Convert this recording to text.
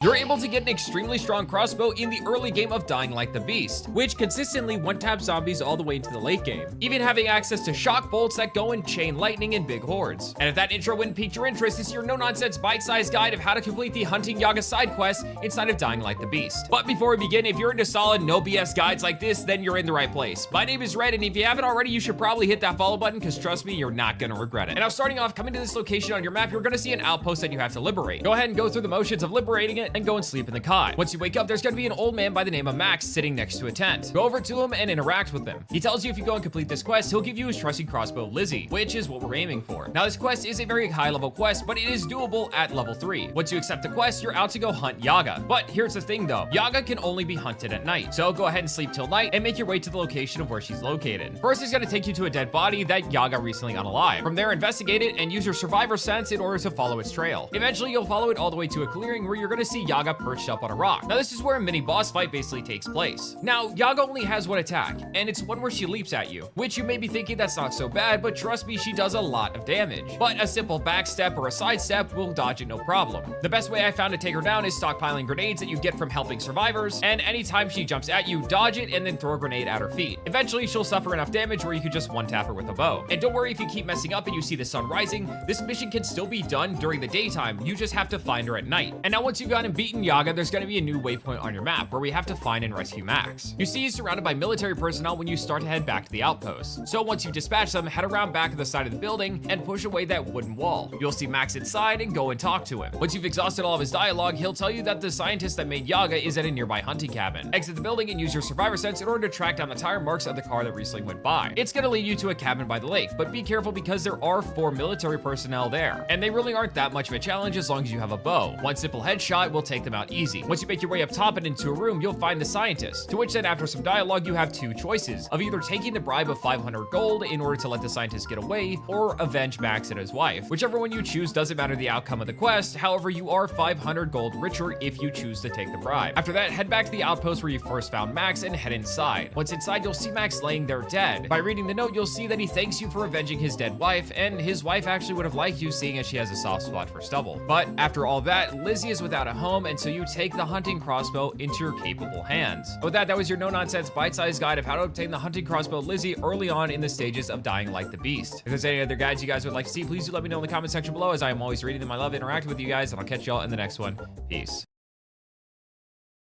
You're able to get an extremely strong crossbow in the early game of Dying Like the Beast, which consistently one-tap zombies all the way into the late game, even having access to shock bolts that go and chain lightning in big hordes. And if that intro wouldn't pique your interest, this is your no-nonsense bite-sized guide of how to complete the Hunting Yaga side quest inside of Dying Like the Beast. But before we begin, if you're into solid, no BS guides like this, then you're in the right place. My name is Red, and if you haven't already, you should probably hit that follow button, because trust me, you're not gonna regret it. And now starting off, coming to this location on your map, you're gonna see an outpost that you have to liberate. Go ahead and go through the motions of liberating it, and go and sleep in the cot. Once you wake up, there's gonna be an old man by the name of Max sitting next to a tent. Go over to him and interact with him. He tells you if you go and complete this quest, he'll give you his trusty crossbow Lizzy, which is what we're aiming for. Now this quest is a very high level quest, but it is doable at level 3. Once you accept the quest, you're out to go hunt Yaga. But here's the thing though, Yaga can only be hunted at night. So go ahead and sleep till night and make your way to the location of where she's located. First, he's gonna take you to a dead body that Yaga recently unalived. From there, investigate it and use your survivor sense in order to follow its trail. Eventually, you'll follow it all the way to a clearing where you're gonna see Yaga perched up on a rock. Now this is where a mini boss fight basically takes place. Now, Yaga only has one attack, and it's one where she leaps at you, which you may be thinking that's not so bad, but trust me, she does a lot of damage. But a simple backstep or a sidestep will dodge it no problem. The best way I found to take her down is stockpiling grenades that you get from helping survivors, and anytime she jumps at you, dodge it and then throw a grenade at her feet. Eventually, she'll suffer enough damage where you could just one-tap her with a bow. And don't worry if you keep messing up and you see the sun rising, this mission can still be done during the daytime, you just have to find her at night. And now once you've gone and beaten Yaga, there's gonna be a new waypoint on your map where we have to find and rescue Max. You see he's surrounded by military personnel when you start to head back to the outpost. So once you dispatch them, head around back of the side of the building and push away that wooden wall. You'll see Max inside and go and talk to him. Once you've exhausted all of his dialogue, he'll tell you that the scientist that made Yaga is at a nearby hunting cabin. Exit the building and use your survivor sense in order to track down the tire marks of the car that recently went by. It's gonna lead you to a cabin by the lake, but be careful because there are 4 military personnel there, and they really aren't that much of a challenge as long as you have a bow. One simple headshot will take them out easy. Once you make your way up top and into a room, you'll find the scientist, to which then after some dialogue, you have 2 choices of either taking the bribe of 500 gold in order to let the scientist get away, or avenge Max and his wife. Whichever one you choose doesn't matter the outcome of the quest, however, you are 500 gold richer if you choose to take the bribe. After that, head back to the outpost where you first found Max and head inside. Once inside, you'll see Max laying there dead. By reading the note, you'll see that he thanks you for avenging his dead wife, and his wife actually would have liked you seeing as she has a soft spot for stubble. But after all that, Lizzy is without a home, and so you take the hunting crossbow into your capable hands. With that was your no-nonsense bite-sized guide of how to obtain the hunting crossbow Lizzy early on in the stages of Dying Like the Beast. If there's any other guides you guys would like to see, please do let me know in the comment section below, as I am always reading them. I love interacting with you guys, and I'll catch y'all in the next one. Peace.